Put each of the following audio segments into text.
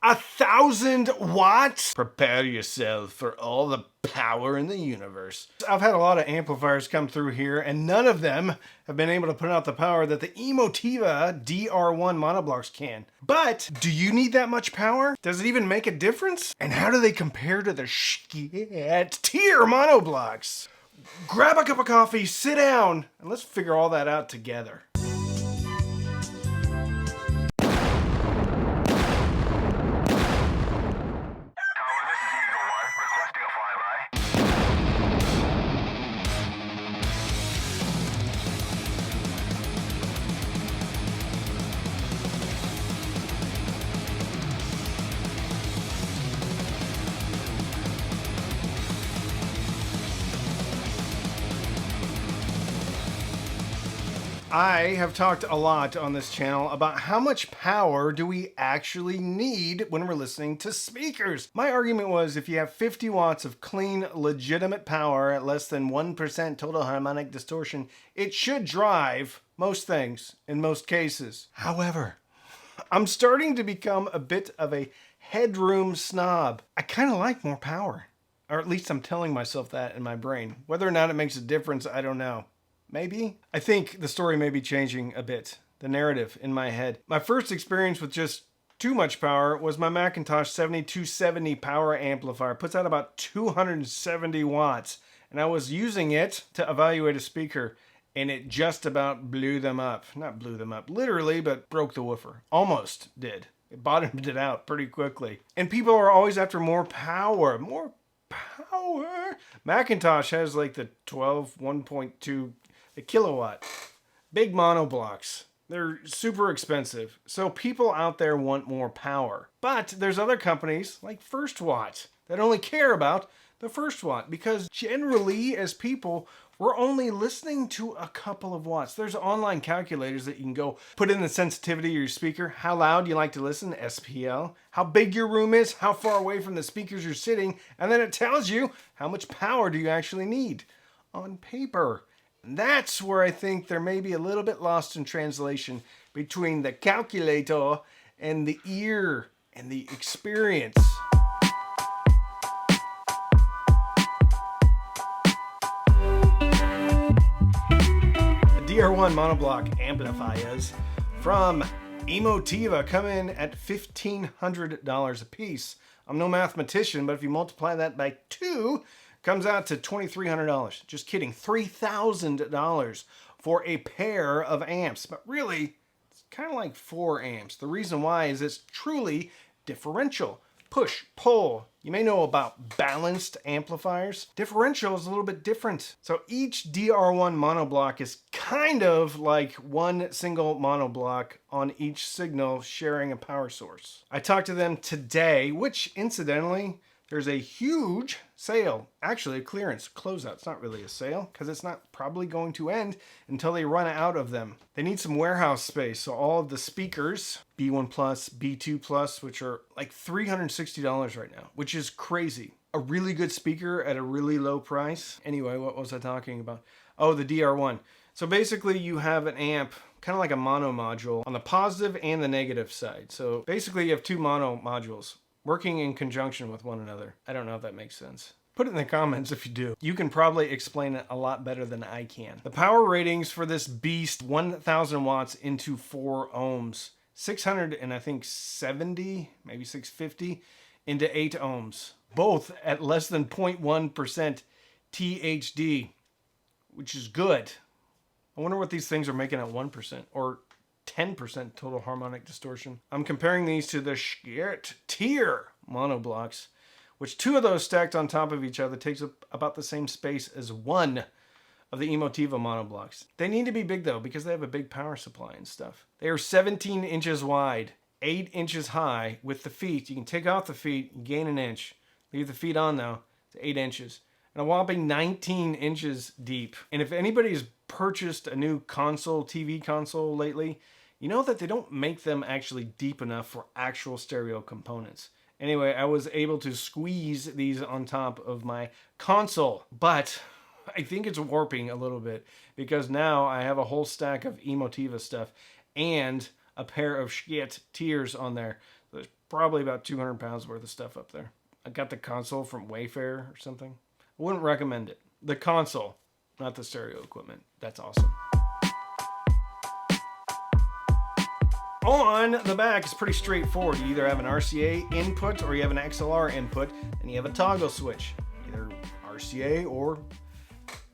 1,000 watts? Prepare yourself for all the power in the universe. I've had a lot of amplifiers come through here, and none of them have been able to put out the power that the Emotiva DR1 Monoblocks can. But do you need that much power? Does it even make a difference? And how do they compare to the Schiit tier Monoblocks? Grab a cup of coffee, sit down, and let's figure all that out together. I have talked a lot on this channel about how much power do we actually need when we're listening to speakers. My argument was if you have 50 watts of clean, legitimate power at less than 1% total harmonic distortion, it should drive most things in most cases. However, I'm starting to become a bit of a headroom snob. I kind of like more power. Or at least I'm telling myself that in my brain. Whether or not it makes a difference, I don't know. Maybe? I think the story may be changing a bit. The narrative in my head. My first experience with just too much power was my Macintosh 7270 power amplifier. It puts out about 270 watts. And I was using it to evaluate a speaker, and it just about blew them up. Not blew them up literally, but broke the woofer. Almost did. It bottomed it out pretty quickly. And people are always after more power. More power. Macintosh has like the 1.2 kilowatt. Big monoblocks. They're super expensive. So people out there want more power. But there's other companies like First Watt that only care about the first watt, because generally as people, we're only listening to a couple of watts. There's online calculators that you can go put in the sensitivity of your speaker, how loud you like to listen, SPL, how big your room is, how far away from the speakers you're sitting, and then it tells you how much power do you actually need on paper. That's where I think there may be a little bit lost in translation between the calculator and the ear and the experience. DR1 Monoblock amplifiers from Emotiva come in at $1,500 a piece. I'm no mathematician, but if you multiply that by 2, comes out to $2,300. Just kidding, $3,000 for a pair of amps. But really, it's kind of like 4 amps. The reason why is it's truly differential. Push, pull. You may know about balanced amplifiers. Differential is a little bit different. So each DR1 monoblock is kind of like one single monoblock on each signal sharing a power source. I talked to them today, which incidentally, there's a huge sale, actually a clearance closeout. It's not really a sale because it's not probably going to end until they run out of them. They need some warehouse space. So all of the speakers, B1 Plus, B2 Plus, which are like $360 right now, which is crazy. A really good speaker at a really low price. Anyway, what was I talking about? Oh, the DR1. So basically you have an amp, kind of like a mono module on the positive and the negative side. So basically you have 2 mono modules working in conjunction with one another. I don't know if that makes sense. Put it in the comments if you do. You can probably explain it a lot better than I can. The power ratings for this beast, 1,000 watts into 4 ohms. 600 and I think 70, maybe 650 into 8 ohms. Both at less than 0.1% THD, which is good. I wonder what these things are making at 1% or 10% total harmonic distortion. I'm comparing these to the Schiit tier monoblocks, which 2 of those stacked on top of each other takes up about the same space as one of the Emotiva monoblocks. They need to be big though, because they have a big power supply and stuff. They are 17 inches wide, 8 inches high with the feet. You can take off the feet, gain an inch. Leave the feet on though, it's 8 inches. And a whopping 19 inches deep. And if anybody's purchased a new console, TV console lately, you know that they don't make them actually deep enough for actual stereo components. Anyway, I was able to squeeze these on top of my console, but I think it's warping a little bit because now I have a whole stack of Emotiva stuff and a pair of Schiit tiers on there. There's probably about 200 pounds worth of stuff up there. I got the console from Wayfair or something. I wouldn't recommend it. The console, not the stereo equipment. That's awesome. On the back, it's pretty straightforward. You either have an RCA input or you have an XLR input, and you have a toggle switch, either RCA or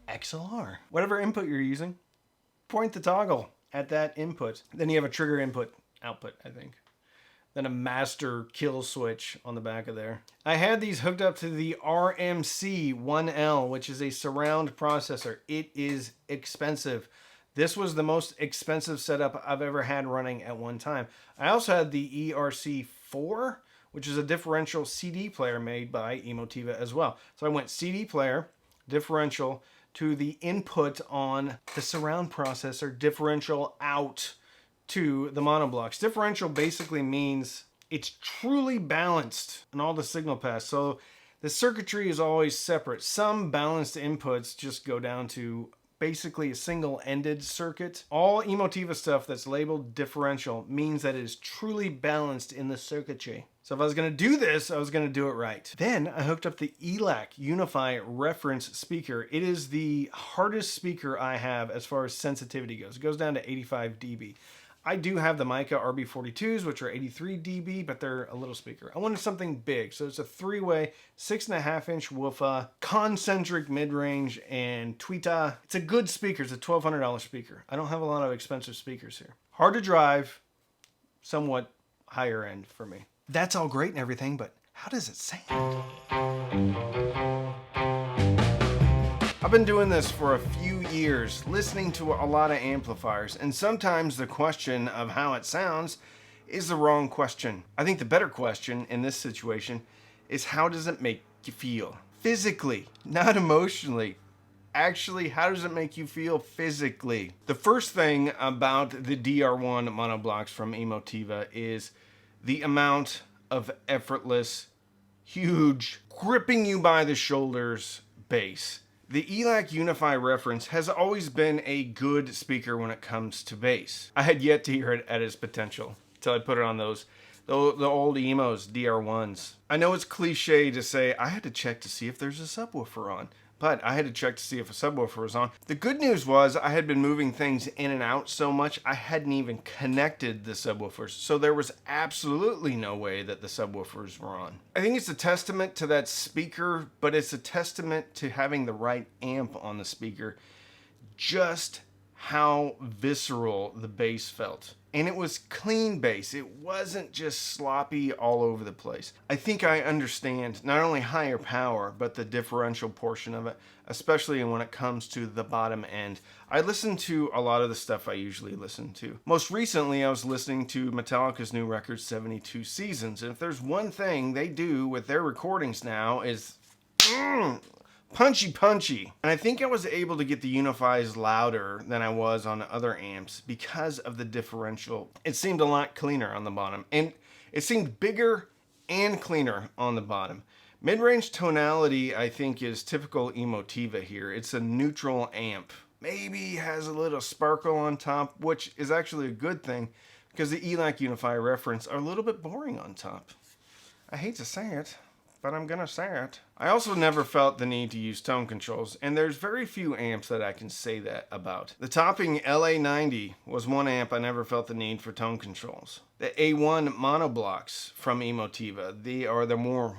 XLR. Whatever input you're using, point the toggle at that input. Then you have a trigger input output, I think. Then a master kill switch on the back of there. I had these hooked up to the RMC1L, which is a surround processor. It is expensive. This was the most expensive setup I've ever had running at one time. I also had the ERC4, which is a differential CD player made by Emotiva as well. So I went CD player, differential, to the input on the surround processor, differential out to the monoblocks. Differential basically means it's truly balanced in all the signal paths. So the circuitry is always separate. Some balanced inputs just go down to basically a single-ended circuit. All Emotiva stuff that's labeled differential means that it is truly balanced in the circuitry. So if I was going to do this, I was going to do it right. Then I hooked up the ELAC Unify reference speaker. It is the hardest speaker I have as far as sensitivity goes. It goes down to 85 dB. I do have the Mica RB42s, which are 83 dB, but they're a little speaker. I wanted something big, so it's a three-way, 6.5-inch woofer, concentric mid-range, and tweeta. It's a good speaker. It's a $1,200 speaker. I don't have a lot of expensive speakers here. Hard to drive, somewhat higher end for me. That's all great and everything, but how does it sound? I've been doing this for a few years, listening to a lot of amplifiers, and sometimes the question of how it sounds is the wrong question. I think the better question in this situation is, how does it make you feel? Physically, not emotionally. Actually, how does it make you feel physically? The first thing about the DR1 Monoblocks from Emotiva is the amount of effortless, huge, gripping you by the shoulders bass. The ELAC Unify reference has always been a good speaker when it comes to bass. I had yet to hear it at its potential until I put it on the old Emos, DR1s. I know it's cliche to say I had to check to see if there's a subwoofer on, but I had to check to see if a subwoofer was on. The good news was I had been moving things in and out so much I hadn't even connected the subwoofers, so there was absolutely no way that the subwoofers were on. I think it's a testament to that speaker, but it's a testament to having the right amp on the speaker, just how visceral the bass felt. And it was clean bass. It wasn't just sloppy all over the place. I think I understand not only higher power, but the differential portion of it, especially when it comes to the bottom end. I listen to a lot of the stuff I usually listen to. Most recently, I was listening to Metallica's new record, 72 Seasons. And if there's one thing they do with their recordings now is punchy. And I think I was able to get the Unifies louder than I was on other amps because of the differential. It seemed a lot cleaner on the bottom, and it seemed bigger and cleaner on the bottom. Mid-range tonality, I think, is typical Emotiva here. It's a neutral amp. Maybe has a little sparkle on top, which is actually a good thing because the ELAC Unify reference are a little bit boring on top. I hate to say it, but I'm gonna say it. I also never felt the need to use tone controls, and there's very few amps that I can say that about. The Topping LA90 was one amp I never felt the need for tone controls. The A1 Monoblocks from Emotiva, they are the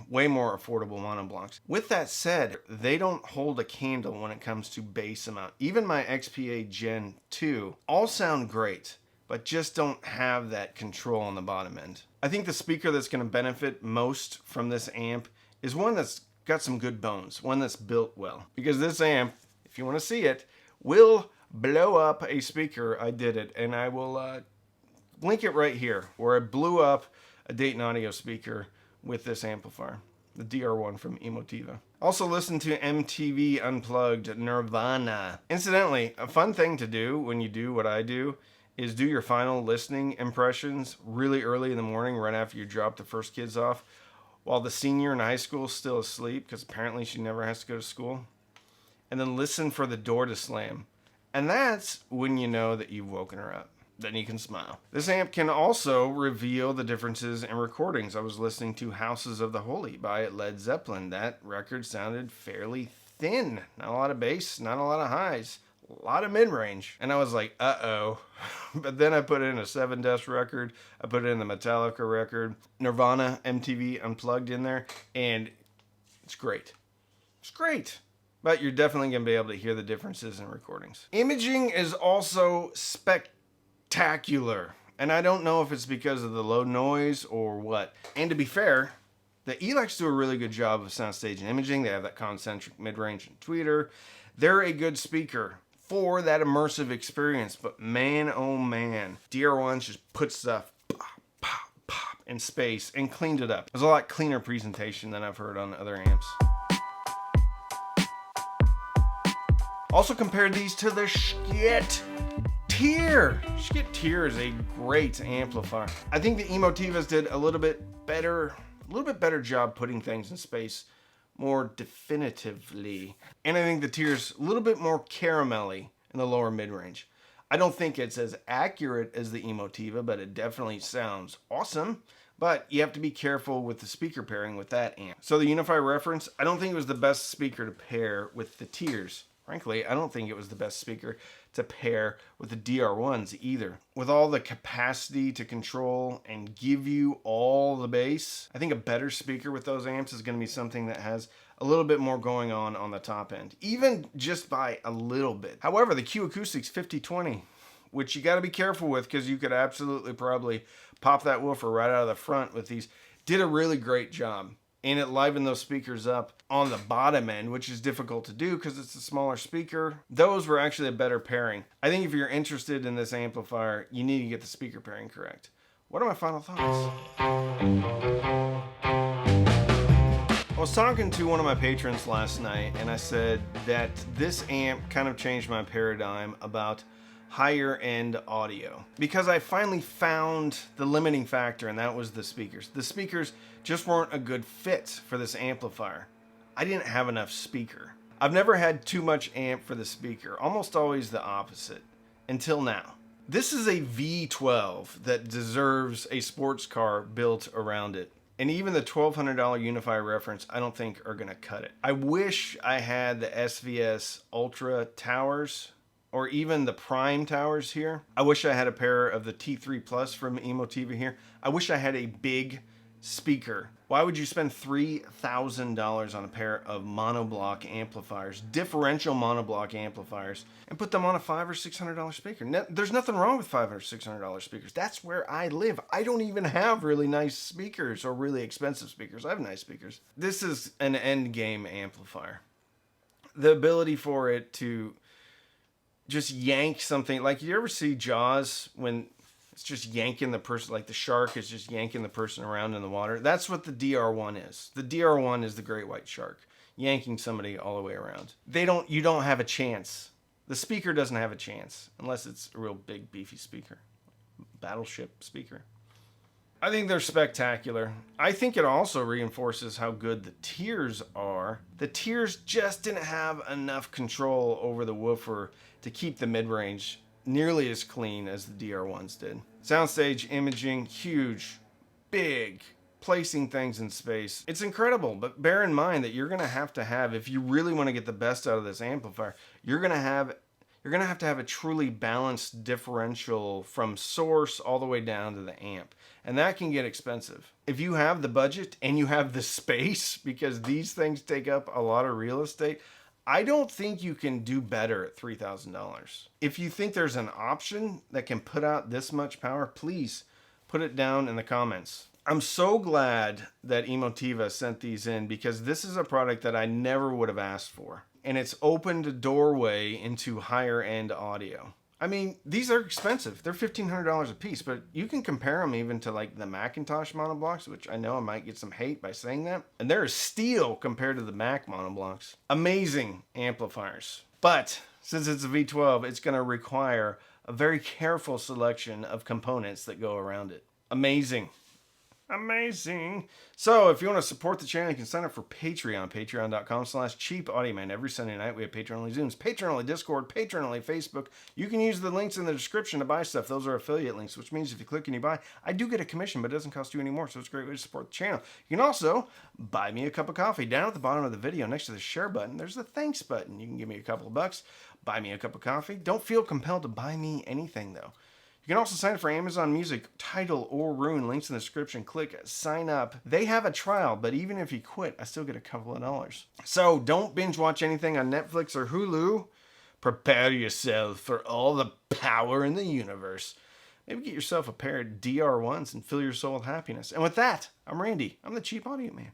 way more affordable monoblocks. With that said, they don't hold a candle when it comes to bass amount. Even my XPA Gen 2 all sound great, but just don't have that control on the bottom end. I think the speaker that's going to benefit most from this amp is one that's got some good bones, one that's built well. Because this amp, if you want to see it, will blow up a speaker. I did it, and I will link it right here, where I blew up a Dayton Audio speaker with this amplifier, the DR1 from Emotiva. Also listen to MTV Unplugged Nirvana. Incidentally, a fun thing to do when you do what I do is do your final listening impressions really early in the morning, right after you drop the first kids off, while the senior in high school is still asleep, because apparently she never has to go to school. And then listen for the door to slam. And that's when you know that you've woken her up. then you can smile. This amp can also reveal the differences in recordings. I was listening to Houses of the Holy by Led Zeppelin. That record sounded fairly thin. Not a lot of bass, not a lot of highs, a lot of mid-range. And I was like, uh-oh. But then I put in a 7 Dust record. I put in the Metallica record, Nirvana MTV Unplugged in there, and it's great. It's great. But you're definitely going to be able to hear the differences in recordings. Imaging is also spectacular. And I don't know if it's because of the low noise or what. And to be fair, the Elecs do a really good job of soundstage and imaging. They have that concentric mid-range and tweeter. They're a good speaker for that immersive experience. But man, oh man, DR1 just put stuff pop, pop, pop in space and cleaned it up. It was a lot cleaner presentation than I've heard on other amps. Also compared these to the Schiit Tier. Schiit Tier is a great amplifier. I think the Emotivas did a little bit better job putting things in space more definitively. And I think the Tier's a little bit more caramelly in the lower mid-range. I don't think it's as accurate as the Emotiva, but it definitely sounds awesome. But you have to be careful with the speaker pairing with that amp. So the Unify Reference, I don't think it was the best speaker to pair with the Tiers. Frankly, I don't think it was the best speaker to pair with the DR1s either. With all the capacity to control and give you all the bass, I think a better speaker with those amps is going to be something that has a little bit more going on the top end, even just by a little bit. However, the Q Acoustics 5020, which you got to be careful with because you could absolutely probably pop that woofer right out of the front with these, did a really great job. And it livened those speakers up on the bottom end, which is difficult to do because it's a smaller speaker. Those were actually a better pairing. I think if you're interested in this amplifier, you need to get the speaker pairing correct. What are my final thoughts? I was talking to one of my patrons last night, and I said that this amp kind of changed my paradigm about higher end audio because I finally found the limiting factor, and that was the speakers. The speakers just weren't a good fit for this amplifier. I didn't have enough speaker. I've never had too much amp for the speaker, almost always the opposite, until now. This is a V12 that deserves a sports car built around it. And even the $1,200 Unify Reference, I don't think are gonna cut it. I wish I had the SVS Ultra towers, or even the Prime towers here. I wish I had a pair of the T3 Plus from Emotiva here. I wish I had a big speaker. Why would you spend $3,000 on a pair of monoblock amplifiers, differential monoblock amplifiers, and put them on a $500 or $600 speaker? There's nothing wrong with $500 or $600 speakers. That's where I live. I don't even have really nice speakers or really expensive speakers. I have nice speakers. This is an end game amplifier. The ability for it to just yank something, like you ever see Jaws when it's just yanking the person, like the shark is just yanking the person around in the water? That's what the DR1 is. The DR1 is the great white shark, yanking somebody all the way around. You don't have a chance. The speaker doesn't have a chance unless it's a real big beefy speaker. Battleship speaker. I think they're spectacular. I think it also reinforces how good the Tiers are. The Tiers just didn't have enough control over the woofer to keep the mid-range nearly as clean as the DR1s did. Soundstage imaging, huge, big, placing things in space. It's incredible, but bear in mind that you're gonna have to have, if you really want to get the best out of this amplifier, you're gonna have to have a truly balanced differential from source all the way down to the amp. And that can get expensive. If you have the budget and you have the space, because these things take up a lot of real estate, I don't think you can do better at $3,000. If you think there's an option that can put out this much power, please put it down in the comments. I'm so glad that Emotiva sent these in because this is a product that I never would have asked for. And it's opened a doorway into higher end audio. I mean, these are expensive. They're $1,500 a piece, but you can compare them even to like the Macintosh monoblocks, which I know I might get some hate by saying that. And they're steel compared to the Mac monoblocks. Amazing amplifiers. But since it's a V12, it's going to require a very careful selection of components that go around it. Amazing. Amazing. So if you want to support the channel, you can sign up for Patreon, patreon.com/cheapaudioman. Every Sunday night we have Patreon-only Zooms, Patreon-only Discord, Patreon-only Facebook. You can use the links in the description to buy stuff. Those are affiliate links, which means if you click and you buy, I do get a commission, but it doesn't cost you any more, so it's a great way to support the channel. You can also buy me a cup of coffee. Down at the bottom of the video, next to the share button, there's the thanks button. You can give me a couple of bucks, buy me a cup of coffee. Don't feel compelled to buy me anything, though. You can also sign up for Amazon Music, Tidal, or Rune. Links in the description. Click sign up. They have a trial, but even if you quit, I still get a couple of dollars. So don't binge watch anything on Netflix or Hulu. Prepare yourself for all the power in the universe. Maybe get yourself a pair of DR1s and fill your soul with happiness. And with that, I'm Randy. I'm the Cheap Audio Man.